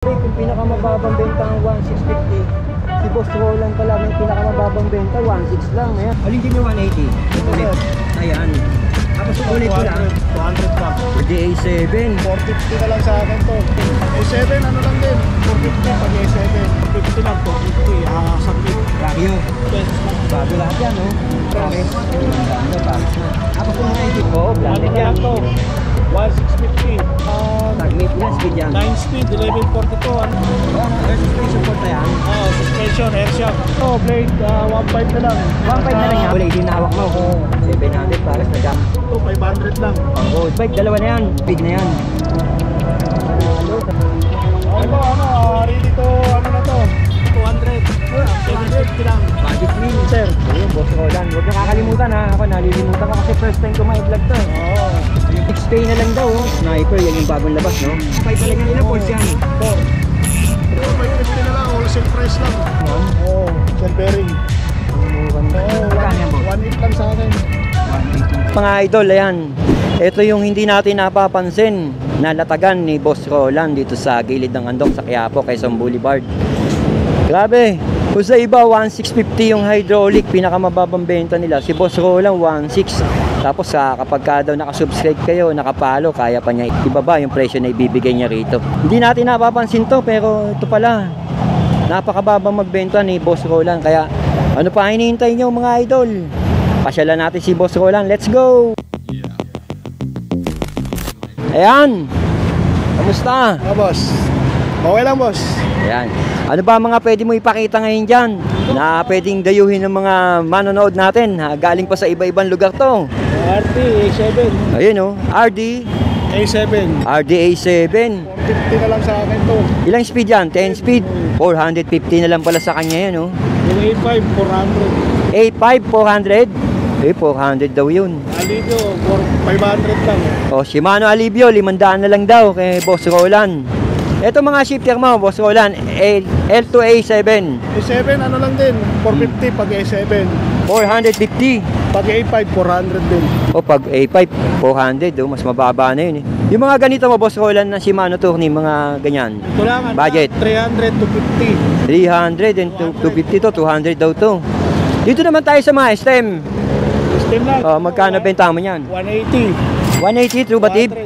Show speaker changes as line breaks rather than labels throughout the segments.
Kung pinakamababang benta ang 1,650, si Boss Roland pala may pinakamababang benta 1,600 lang. Ayan. Alin din yung 180? Ito rin. Ayan. Tapos ulit ko lang.
200 lang.
DA7.
450 na lang sa akin to. A7 ano lang din. 450 pag A7. 50 lang. 450. Sakit.
Rakyo.
Pesos lang.
Bago lahat yan, no? Pares. Pares na. Tapos kung 180 ko, blended yan.
to. 1,650.
Tag-mate na, speed yan.
9 speed. 1142.
Air suspension port na yan.
Suspension. Air shock. Blade. 1.5 na lang.
1.5 na lang yan. Wala, hindi nawak mo. 700 pares na jam.
Ito 500 lang.
Road bike, dalawa na yan. Speed na yan.
Ready to, ano na to? 200. 750 lang.
Magic wheel, sir. Ayun, Boss Roland. Huwag niyo kakalimutan ha. Ako nalilimutan ko kasi first time ko ma-vlog to.
Oo.
Yung XP na lang daw. Sniper, yan yung bagong labas, no? 5 talaga ilang points yan.
4. 550 na lang. Wholesale price lang. Oo. Shell bearing.
Magkano yan, boss?
1.8 lang sa akin.
Mga idol, ayan. Ito yung hindi natin napapansin na latagan ni Boss Roland dito sa gilid ng Andok sa Quiapo, Quezon Boulevard. Grabe. Kung sa iba, 1,650 yung hydraulic, pinakamababang benta nila. Si Boss Roland, 1,600. Tapos kapag daw nakasubscribe kayo, nakapalo, kaya pa niya ibaba yung presyo na ibibigay niya rito. Hindi natin napapansin to, pero ito pala. Napakababang magbenta ni Boss Roland. Kaya ano pa hinihintay nyo mga idol? Pasyalan natin si Boss Roland. Let's go! Ayan! Kamusta?
Boss. Okay lang, boss.
Ayan. Ano ba mga pwede mo ipakita ngayon dyan na pwedeng dayuhin ng mga manonood natin? Galing pa sa iba-ibang lugar to.
RD A7.
Ayun o, RD
A7.
A7.
450 na lang sa akin to.
Ilang speed yan? 10 speed? 450 na lang pala sa kanya yan o.
Yung A5, 400.
A5, 400? 400 daw yun.
Alivio, 500 lang.
O, Shimano Alivio, 500 na lang daw kay Boss Roland. Ito mga shifter mo, Boss Roland, L2A7.
A7, ano lang din. 450 pag A7.
450.
Pag A5, 400 din.
O pag A5, 400, mas mababa na yun eh. Yung mga ganito mo, Boss Roland, na Shimano Tourney, mga ganyan.
Ito lang,
Budget.
300 to 50.
300 and 250 to, 200 daw to. Dito naman tayo sa mga STEM.
System lang.
Magkano benta mo yan?
180.
180, true ba tip?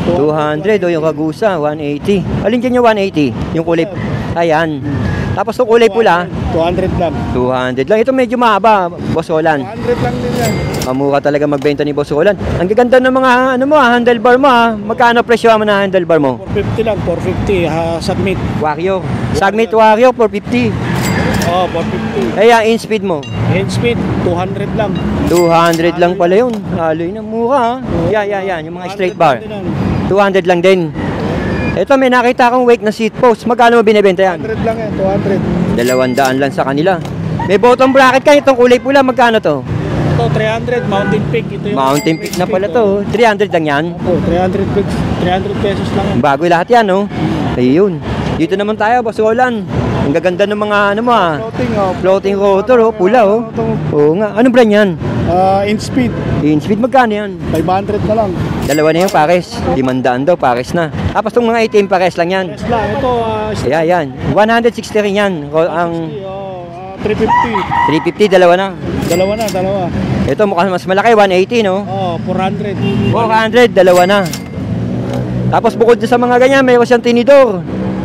200, o yung Kagusa, 180. Alin dyan yung 180? Yung kulay, ayan. Tapos yung kulay pula,
200 lang.
200 lang. Ito medyo mahaba, Boss Roland.
200 lang din yan.
Mamura talaga magbenta ni Boss Roland. Ang gaganda ng mga ano mo, handlebar mo ha. Magkano presyo mo na handlebar mo?
450 lang, 450. Submit.
Warrior. Sagmit Warrior, 450.
Oh, 450.
Kaya in speed mo?
Hand speed, 200 lang.
200 lang pala yun. Haloy na mura ha. Yan. Yung mga straight bar. 200 lang din. Ito may nakita akong wake na seat post. Magkano mo binibenta yan?
200 lang yan, 200.
200 lang sa kanila. May bottom bracket ka. Itong kulay pula, magkano to?
Ito, 300, Mountain Peak. Ito yung
Mountain Peak na pala to. 300 lang yan.
Opo, 300 pesos lang yan.
Bago lahat yan, no? Ayun. Dito naman tayo, Boss Roland. Ang gaganda ng mga ano mo ah.
Floating, oh.
Floating rotor, oh. Pula, oh. Oo nga. Anong brand yan?
In speed,
In speed, magkano yan?
500 na lang.
Dalawa na yung pares. 500 daw, pares na. Tapos itong mga itim, pares lang yan.
Yes lang, ito,
Ayan, 160 rin yan. Ang
350.
350, dalawa na.
Dalawa.
Ito mukhang mas malaki, 180, no?
Oh, 400.
400, dalawa na. Tapos bukod sa mga ganyan, mayroon siyang tinidor.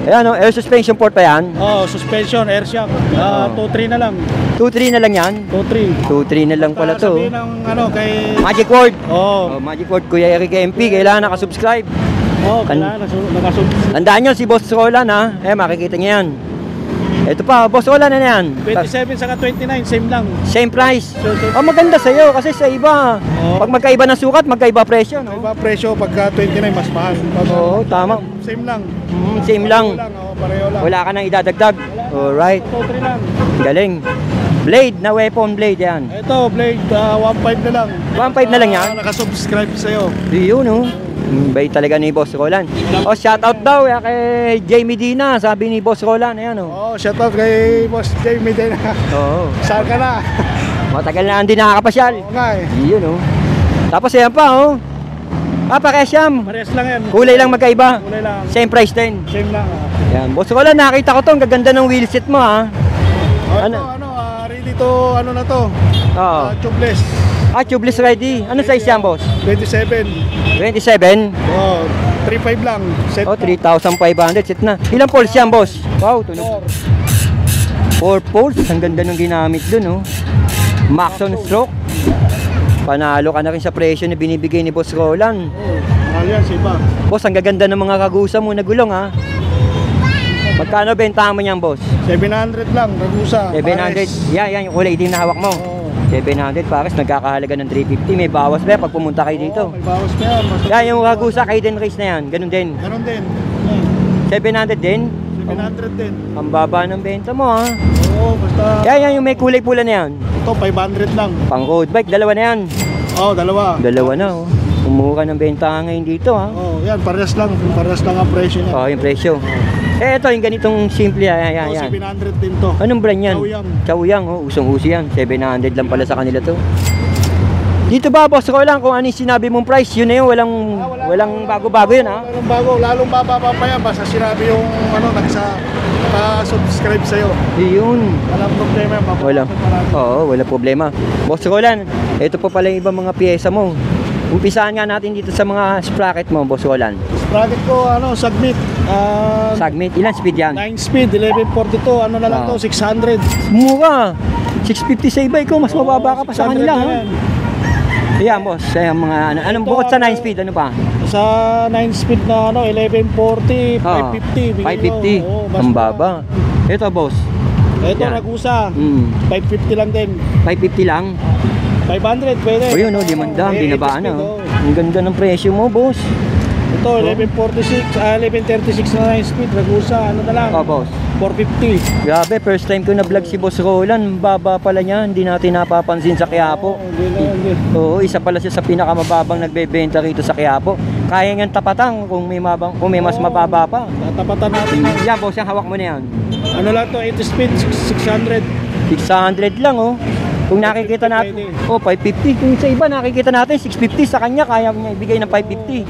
Ayan, no? Air suspension port pa yan.
Oh, suspension, air shock. 2-3 na lang.
2.3 na lang yan.
2-3.
2.3 na lang pala to.
Sabihin ng kay...
Magic Word.
Oh.
Magic Word, Kuya Eric MP. Kailangan nakasubscribe.
Kailangan nakasub.
Tandaan nyo si Boss Roland ha. Makikita niyo yan. Ito pa, Boss Roland na yan.
27 saka 29, same lang.
Same price. Maganda sa'yo kasi sa iba. Pag magkaiba ng sukat, magkaiba presyo. No?
Iba presyo pagka 29 mas mahal.
Oo, tama.
Same lang.
Same lang.
Pareho lang.
Wala ka nang idadagdag. Alright.
2-3 lang.
Galing. Blade na weapon blade yan.
Ito, blade, 1.5 na lang.
1.5 na lang yan.
Nakasubscribe sa'yo.
Yun, no? Bait talaga ni Boss Roland. Shoutout daw kay Jamie Dina, sabi ni Boss Roland. Ayan, oh.
Shoutout kay Boss Jamie din.
Oo.
Saan ka na?
Matagal na hindi nakakapasyal.
Oo nga eh.
Yun, oh. Tapos ayan pa, oh. Paresyam.
Parehas lang yan.
Kulay lang magkaiba.
Kulay lang.
Same price din.
Same lang.
Yan, boss ko lang, nakita ko to, ang gaganda ng wheelset mo ha.
Ano? Ready to, ano na to?
Oo.
Tubeless.
Tubeless ready. Ano size yan, boss?
27.
27?
Oh, 3.5 lang. Set
Oh,
na.
3,500 set na. Ilang poles yan, boss? Wow, tunog. 4 poles. Ang ganda ng ginamit dun, oh. Maxon stroke. Panalo ka na rin sa presyo na binibigay ni Boss Roland.
Mahal yan, sipa.
Boss, ang gaganda ng mga kagusa mo na gulong, ha? Magkano bentahan mo niyan, boss?
700 lang, Ragusa.
700. Yan, yung kulay itim na hawak mo.
Oo.
700 pares, nagkakahalaga ng 350. May bawas ba yan pag pumunta kayo dito?
May bawas pa yan.
Yan, yung Ragusa, Kaiden race na yan. Ganun din.
Ganon din.
700 din.
700 din.
Ang baba ng benta mo, ha?
Oo, basta
Yan, yung may kulay pula na yan.
ito 500 lang.
Pang road bike, dalawa na yan.
Oo, dalawa.
Dalawa na, oh. Umura ng benta ngayon dito, ha?
Oo, yan, parehas lang. Parehas lang ang presyo niya.
Oh, yung presyo. Ito, yung ganitong simple, yan.
700 din to.
Anong brand yan?
Chaoyang.
Chaoyang, oh. Usong-uso yan. 700 lang pala sa kanila to. Dito ba, boss ko lang, kung ano yung sinabi mong price, yun na yun. Walang bago-bago yun, ha?
Walang bago. Lalong bababa pa yan. Basta sinabi yung naka-subscribe sa'yo.
Yun.
Walang problema yan.
Wala. Oo, wala problema. Boss Roland, ito po pala yung ibang mga pyesa mo. Umpisahan nga natin dito sa mga sprocket mo, Boss Roland.
Sprocket ko, Sagmit.
Sagmit, ilan speed yan?
9 speed, 1142. Ano na lang to, 600.
Mura! 650 sa iba ko, mas mababa ka pa sa
600
kanila.
na
Ha?
yan.
Ayan, boss. Ayan, mga anong
Ito,
bukod sa 9 speed, ano pa?
Sa 9 speed na 1140, 550.
550.
Oo,
Ang baba. Ito, boss.
Ito,
Yan.
Ragusa. 550 lang din.
550 lang.
500 pwede.
O yun, 500, binabaan na.
8 speed,
Oh. Ang ganda ng presyo mo, boss.
Ito, 1136 na 9 speed. Ragusa, ano na lang?
Oh, boss.
450.
Grabe, first time ko na vlog si Boss Roland. Baba pala niya, hindi natin napapansin sa Quiapo.
Hindi.
Oo, isa pala siya sa pinakamababang nagbebenta rito sa Quiapo. Kaya niyang tapatan kung may mas mababa pa.
Tatapatan natin.
Yan, boss, yung hawak mo na yan.
Ano lang to, 80 speed, 600.
600 lang, oh. Kung nakikita natin, 550. Kung sa iba nakikita natin, 650. Sa kanya, kaya niya ibigay ng 550.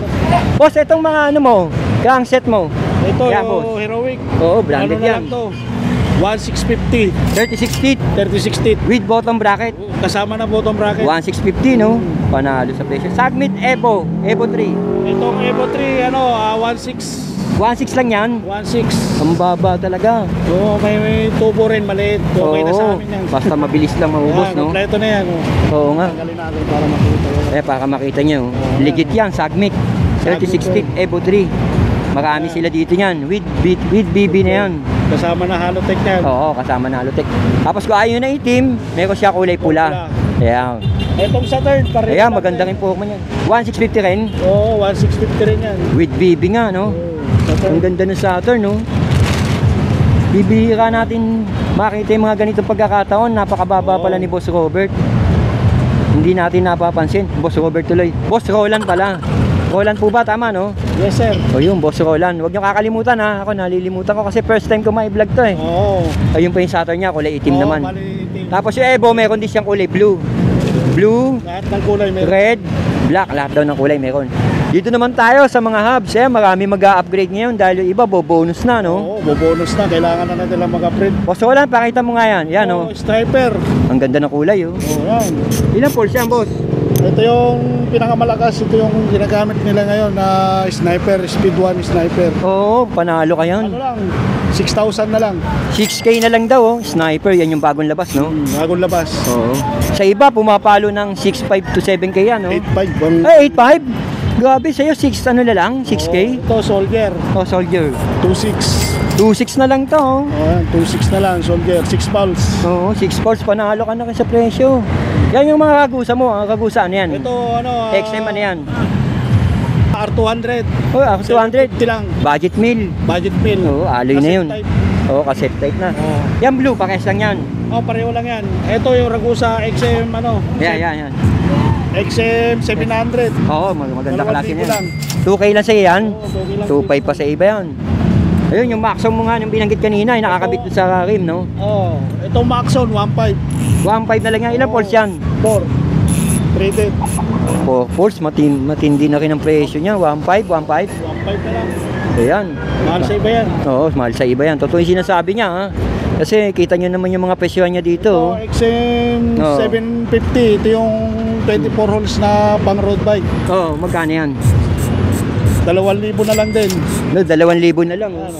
Boss, itong mga ano mo, crankset mo.
Ito,
Yan, boss.
Heroic.
Oo, branded
Ano na
yan.
lang to? 1650.
36 feet
36 feet.
with bottom bracket.
Kasama na bottom bracket.
1650, no? Panalo sa presyo. Sagmit Evo 3.
Itong Evo 3, 16.
1.6 lang yan.
1.6.
Ang baba talaga.
Oo, may tubo rin, maliit. Okay na sa
Oo,
amin yan.
basta mabilis lang maubos,
Yan,
no?
kompleto na yan.
Oo nga.
Tanggalin natin para makita yun.
Para makita nyo.
Oo,
Legit yan, Sagmit. 36 feet Evo 3. Marami sila dito yan. With BB na yan.
Kasama na Halotech yan.
Oo, kasama na Halotech. Tapos kung ayaw na itim, meron siya kulay pula. Ayan.
Itong Saturn, pareho.
Ayan,
lang
maganda
din.
rin po man yan. 1650 rin.
Oo, 1650 rin yan.
With BB nga, no?
Oo,
Ang
Saturn.
ganda ng Saturn, no? Bibihira natin makita yung mga ganitong pagkakataon. Napakababa pala ni Boss Robert. Hindi natin napapansin. Boss Robert tuloy. Boss Roland pala. Roland po ba? Tama, no?
Yes, sir.
O yun, Boss Roland. Huwag niyo kakalimutan, ha? Ako nalilimutan ko kasi first time ko ma-vlog to, eh.
Oo.
Ayun pa yung Saturn niya, kulay itim
Oo,
naman.
maliitim.
Tapos yung Evo, meron din siyang kulay blue. Blue,
Lahat ng kulay meron.
red, black. Lahat daw ng kulay meron. Dito naman tayo sa mga hubs, eh. Marami mag-upgrade ngayon dahil yung iba, bonus na, no?
Oo, bonus na. Kailangan na natin lang mag-upgrade.
Boss Roland, pakita mo nga yan. Yan, no?
Oo, striper.
Ang ganda ng kulay, oh.
Oo, yan.
Ilang pulse yan, boss?
Ito yung pinakamalakas. Ito yung ginagamit nila ngayon na sniper, speed 1 sniper.
Oo, panalo ka yan.
Ano lang, 6,000 na lang.
6K na lang daw, oh. Sniper, yan yung bagong labas, no?
Bagong labas.
Oo. Sa iba, pumapalo ng 6.5 to 7K yan, no?
8.5.
Ay, 8.5? Grabe, sa'yo 6 ano na lang? 6K?
Ito, soldier.
Oh, soldier.
2.6.
2.6 na lang to, oh.
Ayan, 2.6 na lang, soldier. 6 pulse.
Oo, 6 pulse, panalo ka na rin sa presyo. Yan yung mga kagusa mo, ang kagusa ano yan?
Ito,
XM ano yan?
R200.
Oh, ako 200.
750 lang.
Budget meal.
Budget meal.
Oo, aloy na
Cassette
yun.
type.
Oo, cassette type na.
Oo.
Yan blue, pakes lang yan.
Oh, pareho lang yan. Ito yung Ragusa XM,
Yan.
XM 700.
Oo, maganda
Dalawang
klase
libo
yan.
lang.
2K lang sa'yo yan.
Oo, 2K lang.
2.5 pa sa iba yan. Ayun, yung Maxon mo nga nung binanggit kanina, yung nakakabit doon sa rim, no?
Oh, ito Maxon 1.5.
1.5 na lang yan. Ilang pulse yan?
4. Traded.
4 matindi na rin ang presyo niya. 1.5, 1.5.
1.5 na lang.
Ayan.
Mahal sa iba yan.
Oo, mahal sa iba yan. Totoo yung sinasabi niya, ha? Kasi kita nyo naman yung mga presyohan niya dito.
Ito, XM
Oo.
750. Ito yung 24 holes na pang road bike.
Oo, magkano yan?
2,000 na lang din.
No, 2,000 na lang.
Ano?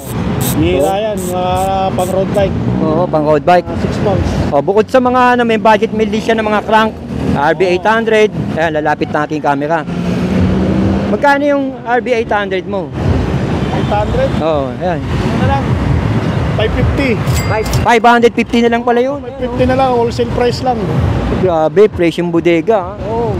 Hira yan, mga pang road bike.
Oo, pang road bike.
6 months.
O, bukod sa mga may budget meal din siya ng mga crank, RB800, ayan, lalapit natin yung camera. Magkano yung RB800 mo?
800?
Oo, ayan.
Ano na lang? 550.
550 na lang pala yun.
550 na lang, wholesale price lang.
Grabe, presyong bodega. Ha?
Oo.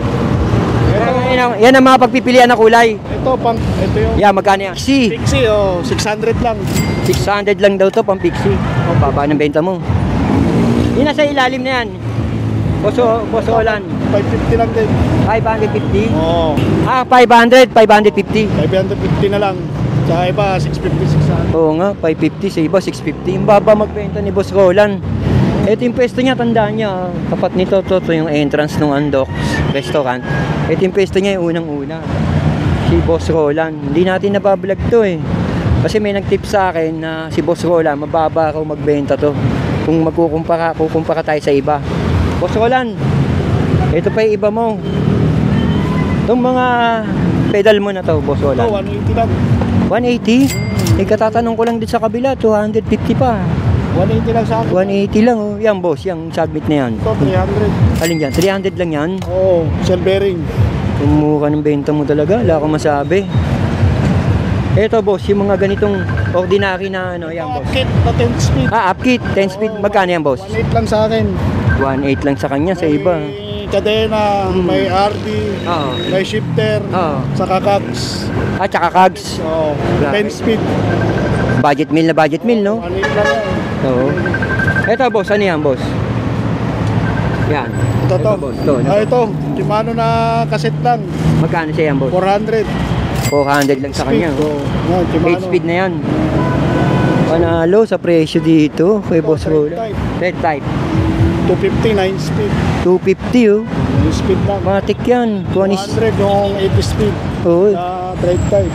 Yan ang mga pagpipilian na kulay.
Ito yung
Yan, magkano yan? Pixie.
Pixie, 600 lang.
600 lang daw to, pang Pixie. O, baba ng benta mo. Yung nasa ilalim na yan. Bosolan.
550 lang din.
550.
Oo.
500, 550.
550 na lang. Sa iba, 650, 600.
Oo nga, 550 sa iba, 650. Yung baba magbenta ni Boss Roland. Ito yung pwesto niya, tandaan niya. Tapat nito, to yung entrance ng Andox restaurant. Ito yung pwesto niya, yung unang-una. Si Boss Roland. Hindi natin nabablog to eh. Kasi may nag-tip sa akin na si Boss Roland, mababa raw magbenta to. Kung kukumpara tayo sa iba. Boss Roland, ito pa yung iba mo. Itong mga pedal mo na to, Boss
Ito,
Roland.
180 lang.
180? Katatanong ko lang din sa kabila, 250 pa.
180 lang sa akin.
180 lang oh. Yan boss, yung submit na yan.
Ito, 300.
Alin dyan? 300 lang yan?
Oo, shell bearing.
Mukha ng benta mo talaga, wala akong masabi. Eto boss, yung mga ganitong ordinary na ano, yan boss.
Upkit na 10 speed.
Upkit, 10 speed, magkano yan boss?
1.8 lang sa akin.
1.8 lang sa kanya, sa iba.
May kadena, may RD,
Oo.
may shifter,
Oo.
saka cogs.
At saka cogs.
Oo, 10 speed.
Budget meal na budget meal, no?
1.8 lang yan.
Oo. Eto boss, ano yan boss? Yan.
Ito to.
boss, to.
Ito, Shimano na cassette lang.
Magkano siya yan boss?
400.
400 lang sa kanya.
Speed, oo. Yan, Shimano.
8 speed na yan. Panalo sa presyo dito kay Boss Roland. Red type.
250, 9 speed.
250 oh.
9 speed lang.
Matik yan.
200 yung 80 speed.
Oo.
Na drive type.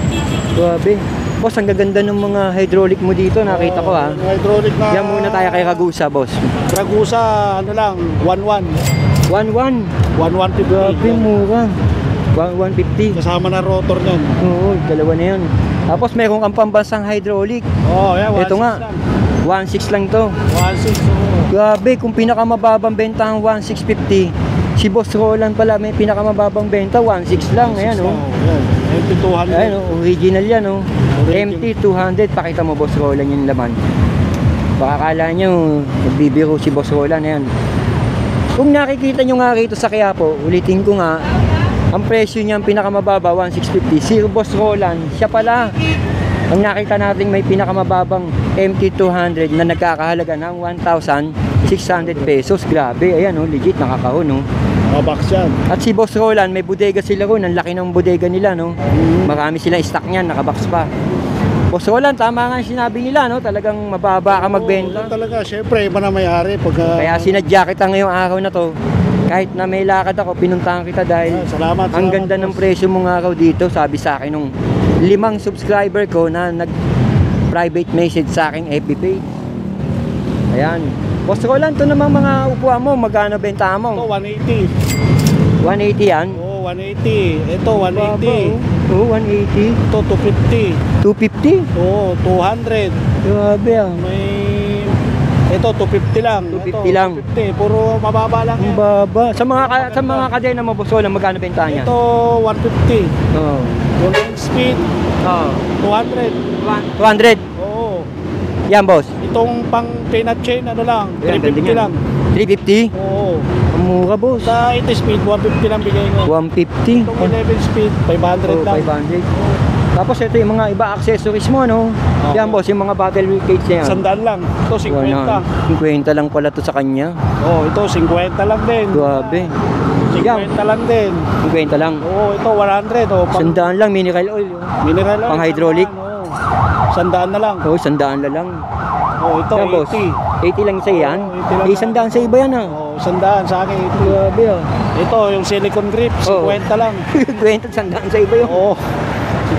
Grabe. Boss, ang gaganda ng mga hydraulic mo dito. Nakita ko ha.
Yung hydraulic na.
Yan muna tayo kay Ragusa, boss.
Ragusa, ano lang, 1.1.
1.1.
1.150.
Grabe, mura. 150.
Kasama na rotor niyan.
Oo, dalawa na yan. Tapos meron kang pambansang hydraulic.
Oo, yan, 1.6
Ito nga.
lang.
1.6 lang to.
1.6, oo.
Grabe, kung pinakamababang benta ang 1.650, si Boss Roland pala may pinakamababang benta, 1.6 lang. Ayan oh.
Yan, MT200.
Ayan oh, original yan oh.
Original.
MT200, pakita mo Boss Roland yung laman. Baka kala nyo, nagbibiro si Boss Roland. Ayan. Kung nakikita nyo nga rito sa Quiapo, ulitin ko nga, ang presyo niya ang pinakamababa, 1.650. Si Boss Roland, siya pala. Ang nakita natin may pinakamababang MT200 na nagkakahalaga ng 1,600 pesos. Grabe, ayan oh, legit, nakakahon oh.
Box yan.
At si Boss Roland, may bodega sila ron. Ang laki ng bodega nila, no? Marami silang stock niyan, nakabox pa. Boss Roland, tama nga yung sinabi nila, no? Talagang mababa ka magbenta.
Oo, talaga, syempre, iba na may-ari. Pagka...
Kaya sinadya kita ngayong araw na to. Kahit na may lakad ako, pinuntahan kita dahil
salamat.
ang ganda ng presyo mong araw dito. Sabi sa akin nung 5 subscriber ko na nag-private message sa aking FB page. Ayan. Boss Roland, to namang mga upuan mo, magkano benta mo?
Ito, 180.
180 yan?
Oo, 180. Ito, 180.
Oo, 180.
Ito, 250.
250?
Oo, 200.
Grabe ah.
May... Ito, 250 lang.
250 lang.
250. Puro mababa lang
Ang
yan.
baba. Sa mga kadena mo, Boss Roland, magkano benta niya?
Ito, 150.
Oo.
Yung speed,
Oo.
200.
200.
Oo.
Yan, boss.
Itong pang peanut chain, ano lang,
Ayan, ganda
350
niyan.
lang.
350?
Oo.
Ang mura, boss.
Sa 80 speed, 150 lang bigay ko.
150.
Itong 11 speed, 500
Oo,
lang.
500. Tapos ito yung mga iba accessories mo, no?
Oo.
Yan, boss, yung mga battle cage na yan.
100 lang. Ito, 50.
50 lang pala to sa kanya.
Oo, ito, 50 lang din.
Grabe.
50 lang din.
50 lang.
Oo, ito, 100. Oh, pang
Sandaan lang, mineral oil. Oh.
mineral oil.
Pang hydraulic.
Sandaan na lang.
Oo, sandaan na lang.
Oo, ito,
Yan, boss.
80.
80 lang isa yan.
Oo, 80 lang.
Sandaan sa iba yan ah.
Oo, sandaan sa akin 80.
Grabe ah.
Ito, yung silicone grip,
Oo.
50 lang.
Kwenta, sandaan sa iba yun.
Oo.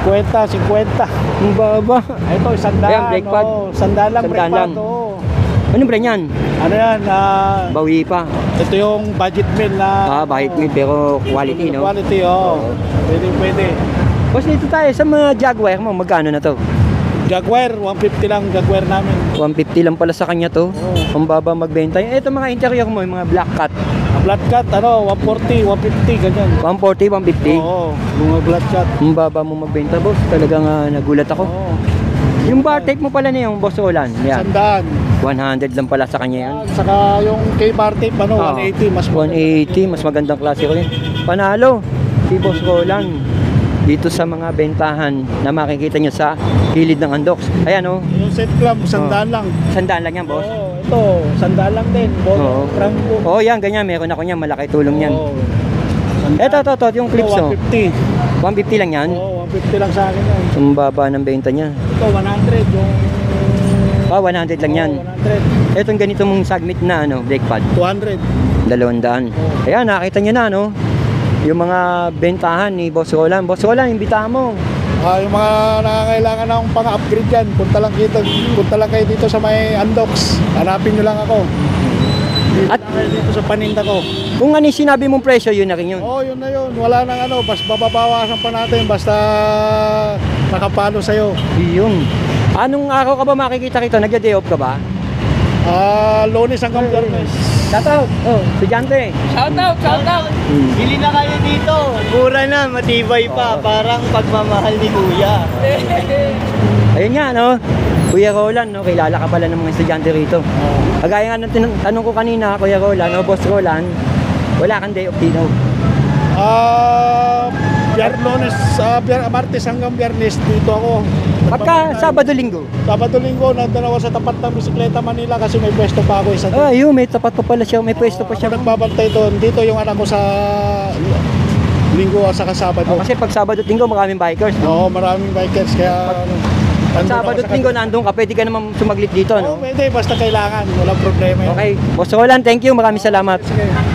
50.
Ang baba.
Ito, sandaan.
Ayan, brake pad.
Sandaan lang, brake
Sandaan
pad.
lang.
Oo.
Anong brand yan?
Ano yan?
Bawi pa.
Ito yung budget meal na...
Bahit me, pero quality, no?
Quality, oo.
Oo.
Pwede.
Boss, dito tayo sa mga Jaguar mo, magkano na to?
Jaguar, 150 lang Jaguar namin.
150 lang pala sa kanya to.
Oo.
Ang baba magbenta. Ito mga interior mo, yung mga black cat.
Black cat, 140, 150, ganyan.
140, 150.
Oo, mga black cat.
Ang baba mo magbenta, boss. Talagang nagulat ako.
Oo.
Yung bar tape mo pala na yung Boss Roland. Yan.
Sandaan.
100 lang pala sa kanya yan.
Saka yung K-bar tape,
Oo.
180, mas
180, mas magandang klase ko yun. Panalo, si Boss Roland. Dito sa mga bentahan na makikita nyo sa gilid ng Andox. Ayan oh,
Yung set clamp, sandaan lang.
sandaan lang yan, boss.
Oo, ito, sandaan lang din.
Oo.
Crank book.
Oo, yan, ganyan. Meron ako niyan. Malaki tulong yan.
Oo.
Ito, yung clips, oh.
150.
150 lang yan.
Oo, 150 lang sa akin yan.
Ang baba ng benta niya.
Ito, 100 yung...
100 lang yan.
Oo, 100.
Itong ganito mong submit na brake pad.
200.
200. Ayan, nakita nyo na, no? Yung mga bentahan ni Boss Roland. Boss Roland, imbitahan mo.
Yung mga nangangailangan ng pang-upgrade dyan, punta lang kayo dito sa may Andox. Hanapin nyo lang ako.
At-
At kayo dito sa paninda ko.
Kung ano yung sinabi mong presyo, yun na rin yun.
Oo, yun na yun. Wala nang basta bababawasan pa natin basta nakapalo sa'yo.
Yun. Anong araw ka ba makikita rito? Nagda-day off ka ba?
Lunes hanggang Biyernes.
Shoutout! Oh, estudyante.
Shoutout! Bili na kayo dito. Mura na, matibay pa. Parang pagmamahal ni Kuya.
Ayun nga, no? Kuya Roland, no? Kilala ka pala ng mga estudyante rito. Kagaya nga ng tanong ko kanina, Kuya Roland, no? Boss Roland, wala kang day off dito.
Martes hanggang Biyernes dito ako.
Pagka Sabado-Linggo.
Sabado-Linggo, nandun ako sa tapat ng Bisikleta Manila kasi may pwesto pa ako isa doon.
Yun, may tapat pa pala siya, may pwesto pa siya.
Ako nagbabantay doon. Dito yung anak ko sa Linggo at saka Sabado.
Kasi pag Sabado-Linggo, maraming bikers, no?
Oo, maraming bikers kaya
Pag
nandun ako
Sabado-Linggo, nandun ka, pwede ka naman sumaglit dito,
Oo,
no?
pwede, basta kailangan. Walang problema yun.
Okay, Boss Roland, thank you, maraming salamat.
Sige.